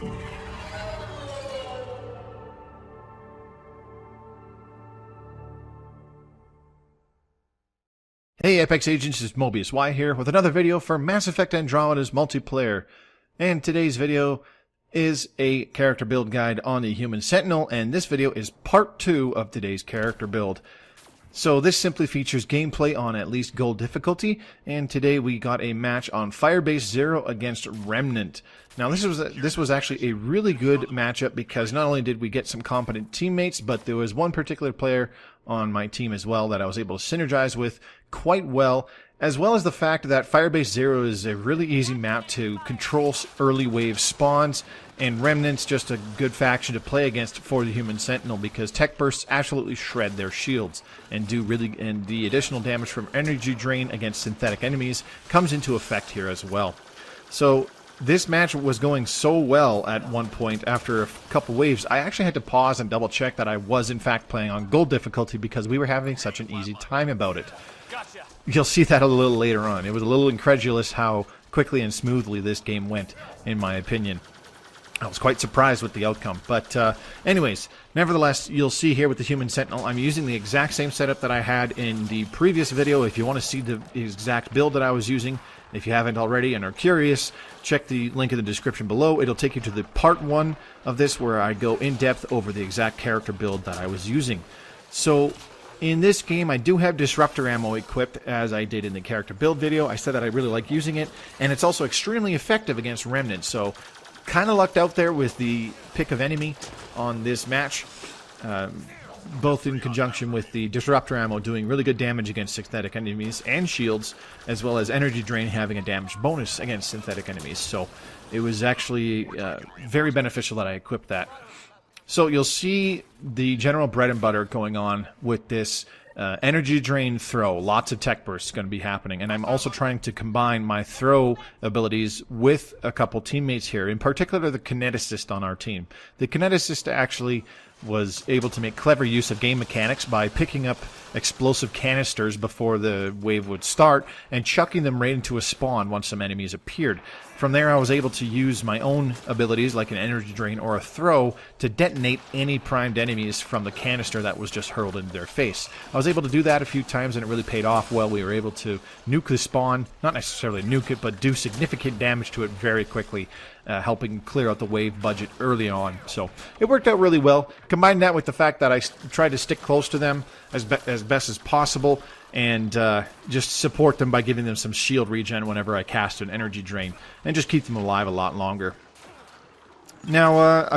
Hey Apex Agents, it's Mobius Y here with another video for Mass Effect Andromeda's multiplayer. And today's video is a character build guide on the Human Sentinel, and this video is part 2 of today's character build. So this simply features gameplay on at least gold difficulty, and today we got a match on Firebase 0 against Remnant. Now this was actually a really good matchup because not only did we get some competent teammates, but there was one particular player on my team as well that I was able to synergize with quite well, as well as the fact that Firebase 0 is a really easy map to control early wave spawns, and Remnant's just a good faction to play against for the Human Sentinel because tech bursts absolutely shred their shields and the additional damage from energy drain against synthetic enemies comes into effect here as well. So this match was going so well at one point after a couple waves, I actually had to pause and double check that I was in fact playing on gold difficulty because we were having such an easy time about it. Gotcha. You'll see that a little later on. It was a little incredulous how quickly and smoothly this game went, in my opinion. I was quite surprised with the outcome. But anyways, nevertheless, you'll see here with the Human Sentinel, I'm using the exact same setup that I had in the previous video. If you want to see the exact build that I was using, if you haven't already and are curious, check the link in the description below. It'll take you to the part 1 of this where I go in depth over the exact character build that I was using. So in this game, I do have disruptor ammo equipped, as I did in the character build video. I said that I really like using it, and it's also extremely effective against Remnant. So kind of lucked out there with the pick of enemy on this match, both in conjunction with the disruptor ammo doing really good damage against synthetic enemies and shields, as well as energy drain having a damage bonus against synthetic enemies. So it was actually very beneficial that I equipped that. So you'll see the general bread and butter going on with this energy drain throw. Lots of tech bursts going to be happening, and I'm also trying to combine my throw abilities with a couple teammates here, in particular the kineticist on our team. The kineticist actually was able to make clever use of game mechanics by picking up explosive canisters before the wave would start and chucking them right into a spawn once some enemies appeared. From there I was able to use my own abilities like an energy drain or a throw to detonate any primed enemies from the canister that was just hurled into their face. I was able to do that a few times and it really paid off well. We were able to nuke the spawn, not necessarily nuke it, but do significant damage to it very quickly, helping clear out the wave budget early on. So it worked out really well. Combine that with the fact that I tried to stick close to them as best as possible and just support them by giving them some shield regen whenever I cast an energy drain and just keep them alive a lot longer. Now,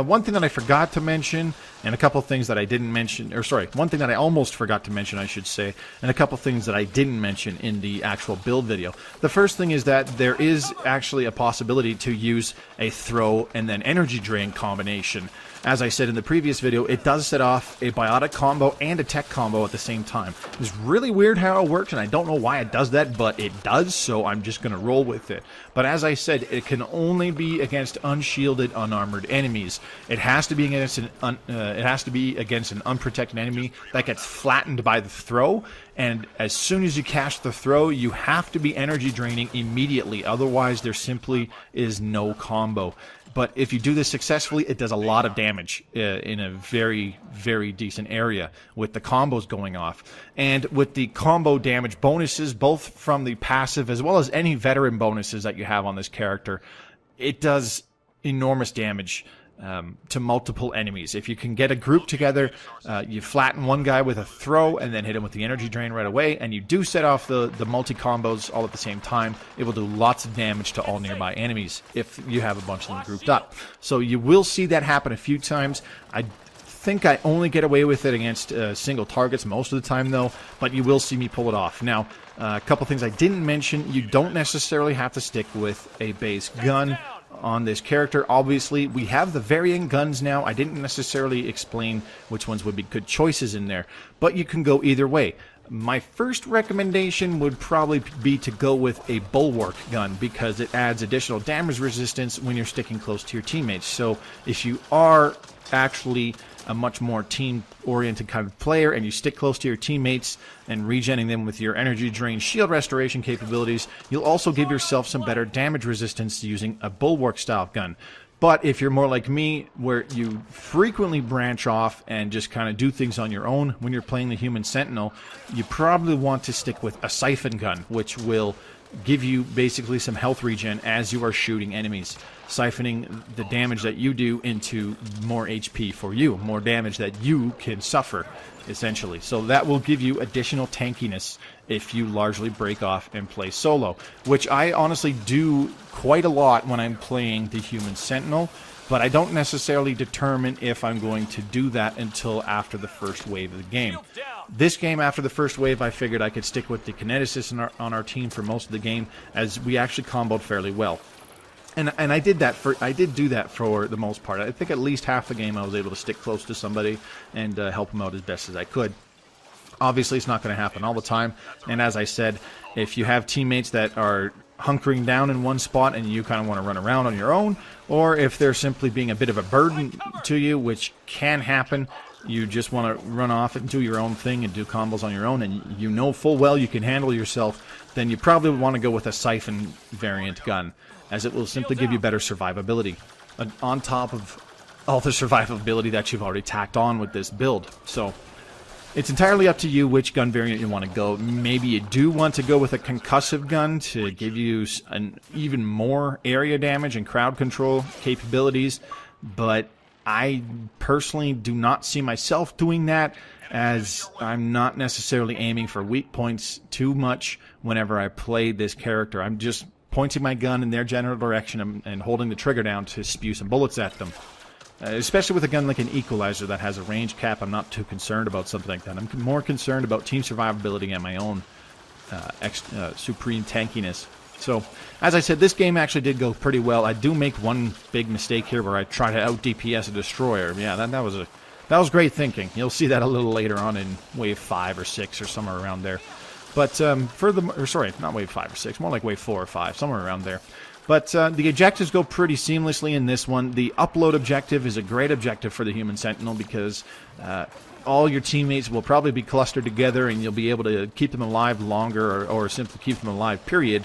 one thing that I forgot to mention, and a couple things that I didn't mention, or sorry, one thing that I almost forgot to mention, I should say, and a couple things that I didn't mention in the actual build video. The first thing is that there is actually a possibility to use a throw and then energy drain combination. As I said in the previous video, it does set off a biotic combo and a tech combo at the same time. It's really weird how it works, and I don't know why it does that, but it does, so I'm just going to roll with it. But as I said, it can only be against unshielded, unarmored enemies. It has to be against an unprotected enemy that gets flattened by the throw, and as soon as you cast the throw, you have to be energy draining immediately. Otherwise, there simply is no combo. But if you do this successfully, it does a lot of damage in a very, very decent area with the combos going off. And with the combo damage bonuses, both from the passive as well as any veteran bonuses that you have on this character, it does enormous damage to multiple enemies. If you can get a group together, you flatten one guy with a throw and then hit him with the energy drain right away, and you do set off the multi-combos all at the same time, it will do lots of damage to all nearby enemies if you have a bunch of them grouped up. So you will see that happen a few times. I think I only get away with it against single targets most of the time though, but you will see me pull it off. Now, a couple things I didn't mention: you don't necessarily have to stick with a base gun on this character. Obviously, we have the varying guns now. I didn't necessarily explain which ones would be good choices in there, but you can go either way. My first recommendation would probably be to go with a bulwark gun because it adds additional damage resistance when you're sticking close to your teammates. So if you are actually a much more team-oriented kind of player and you stick close to your teammates and regenning them with your energy drain shield restoration capabilities, you'll also give yourself some better damage resistance using a bulwark style gun. But if you're more like me, where you frequently branch off and just kind of do things on your own when you're playing the Human Sentinel, you probably want to stick with a siphon gun, which will give you basically some health regen as you are shooting enemies, siphoning the damage that you do into more HP for you, more damage that you can suffer, essentially. So that will give you additional tankiness if you largely break off and play solo, which I honestly do quite a lot when I'm playing the Human Sentinel, but I don't necessarily determine if I'm going to do that until after the first wave of the game. This game, after the first wave, I figured I could stick with the kineticists on our team for most of the game, as we actually comboed fairly well. And I did do that for the most part. I think at least half the game I was able to stick close to somebody and help them out as best as I could. Obviously, it's not going to happen all the time, and as I said, if you have teammates that are hunkering down in one spot and you kind of want to run around on your own, or if they're simply being a bit of a burden to you, which can happen, you just want to run off and do your own thing and do combos on your own, and you know full well you can handle yourself, then you probably want to go with a siphon variant gun, as it will simply give you better survivability, on top of all the survivability that you've already tacked on with this build. So it's entirely up to you which gun variant you want to go. Maybe you do want to go with a concussive gun to give you an even more area damage and crowd control capabilities, but I personally do not see myself doing that, as I'm not necessarily aiming for weak points too much whenever I play this character. I'm just pointing my gun in their general direction and holding the trigger down to spew some bullets at them. Especially with a gun like an Equalizer that has a range cap, I'm not too concerned about something like that. I'm more concerned about team survivability and my own supreme tankiness. So, as I said, this game actually did go pretty well. I do make one big mistake here where I try to out-DPS a destroyer. Yeah, that was great thinking. You'll see that a little later on in Wave 5 or 6 or somewhere around there. But sorry, not Wave 5 or 6, more like Wave 4 or 5, somewhere around there. But the objectives go pretty seamlessly in this one. The upload objective is a great objective for the Human Sentinel because all your teammates will probably be clustered together and you'll be able to keep them alive longer or simply keep them alive, period,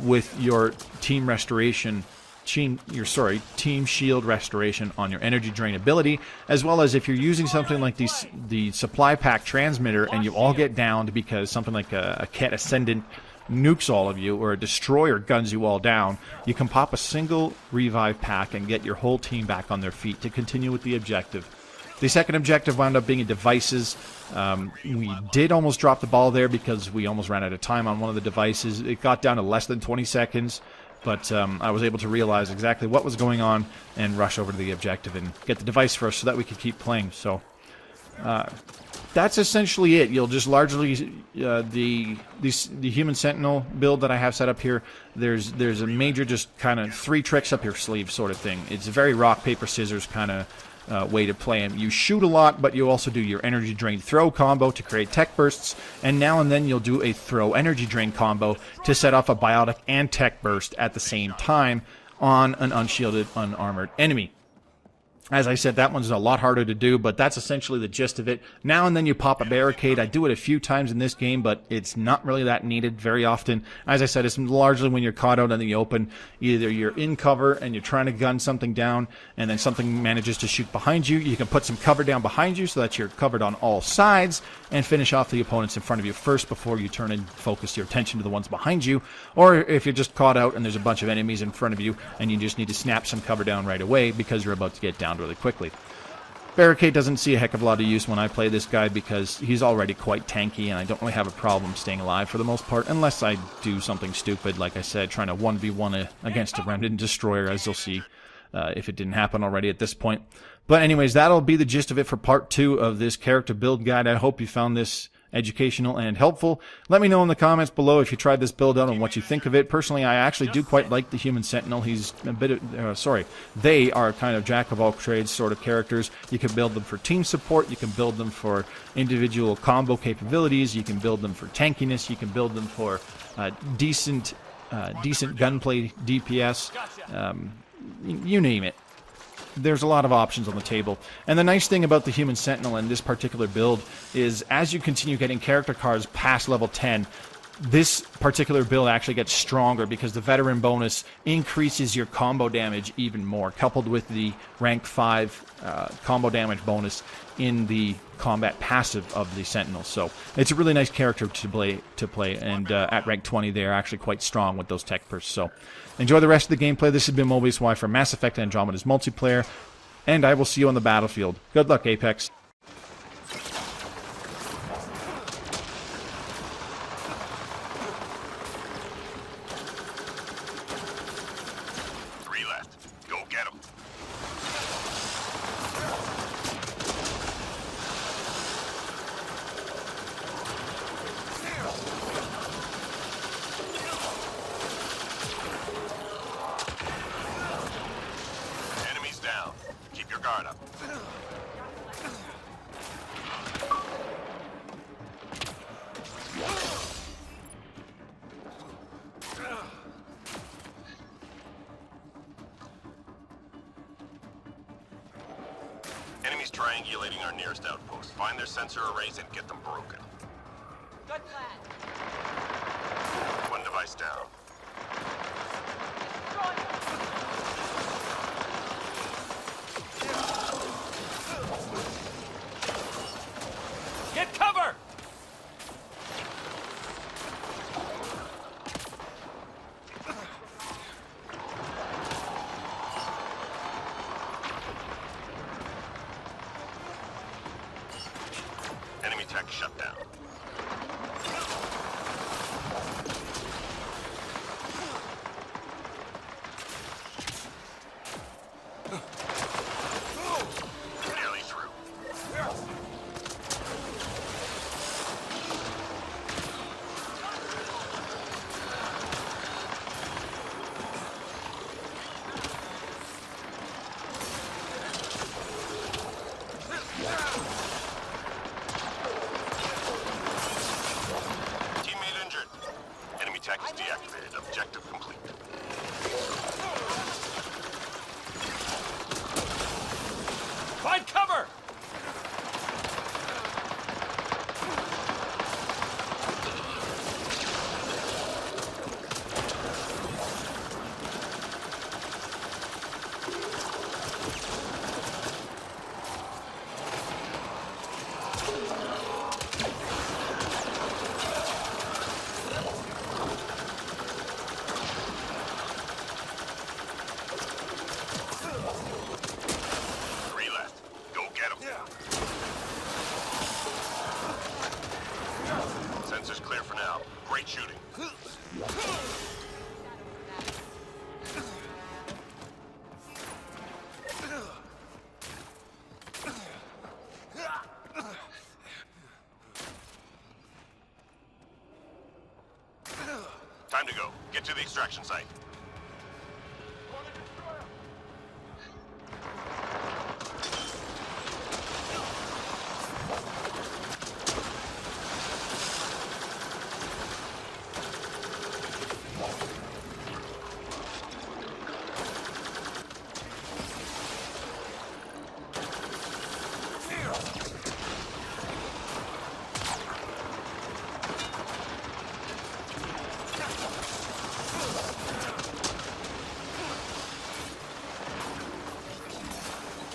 with your team restoration, team shield restoration on your energy drain ability, as well as if you're using something like the supply pack transmitter and you all get downed because something like a Ket Ascendant nukes all of you, or a destroyer guns you all down, you can pop a single revive pack and get your whole team back on their feet to continue with the objective. The second objective wound up being devices. We did almost drop the ball there because we almost ran out of time on one of the devices. It got down to less than 20 seconds, but I was able to realize exactly what was going on and rush over to the objective and get the device first so that we could keep playing. So that's essentially it. You'll just largely the Human Sentinel build that I have set up here. There's a major just kind of 3 tricks up your sleeve sort of thing. It's a very rock paper scissors kind of way to play him. You shoot a lot, but you also do your energy drain throw combo to create tech bursts, and now and then you'll do a throw energy drain combo to set off a biotic and tech burst at the same time on an unshielded, unarmored enemy. As I said, that one's a lot harder to do, but that's essentially the gist of it. Now and then you pop a barricade. I do it a few times in this game, but it's not really that needed very often. As I said, it's largely when you're caught out in the open. Either you're in cover and you're trying to gun something down, and then something manages to shoot behind you. You can put some cover down behind you so that you're covered on all sides and finish off the opponents in front of you first before you turn and focus your attention to the ones behind you. Or if you're just caught out and there's a bunch of enemies in front of you and you just need to snap some cover down right away because you're about to get down really quickly. Barricade doesn't see a heck of a lot of use when I play this guy because he's already quite tanky and I don't really have a problem staying alive for the most part, unless I do something stupid, like I said, trying to 1v1 against a Remnant Destroyer, as you'll see if it didn't happen already at this point. But anyways, that'll be the gist of it for part 2 of this character build guide. I hope you found this educational and helpful. Let me know in the comments below if you tried this build out and what you think of it. Personally, I actually do quite like the Human Sentinel. He's a bit of, they are kind of jack of all trades sort of characters. You can build them for team support, you can build them for individual combo capabilities, you can build them for tankiness, you can build them for decent gunplay DPS, you name it. There's a lot of options on the table. And the nice thing about the Human Sentinel and this particular build is as you continue getting character cards past level 10, this particular build actually gets stronger because the veteran bonus increases your combo damage even more, coupled with the rank 5 combo damage bonus in the combat passive of the Sentinel. So it's a really nice character to play, and at rank 20 they're actually quite strong with those tech perks. So enjoy the rest of the gameplay. This has been Mobius Y for Mass Effect Andromeda's multiplayer, and I will see you on the battlefield. Good luck, Apex. Keep your guard up. Enemies triangulating our nearest outpost. Find their sensor arrays and get them broken. Good plan. One device down. Get cover! Enemy tech shut down. Nearly through. Teammate injured. Enemy tech is deactivated. Objective complete. Find cover! Three left. Go get them. Sensors clear for now. Great shooting. Time to go. Get to the extraction site.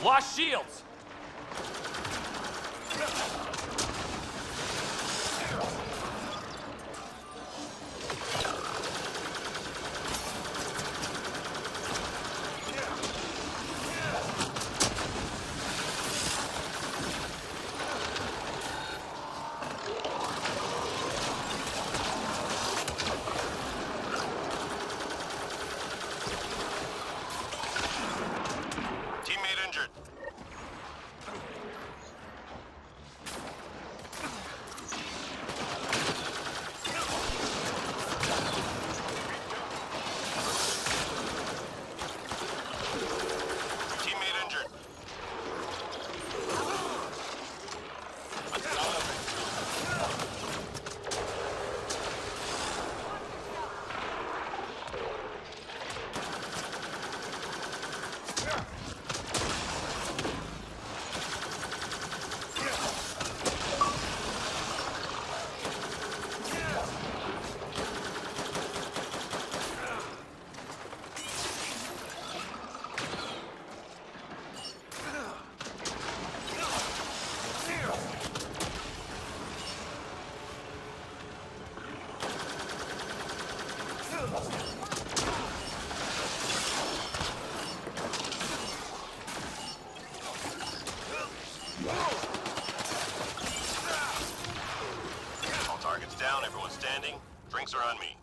Lost shields! Teammate injured. All targets down, everyone standing. Drinks are on me.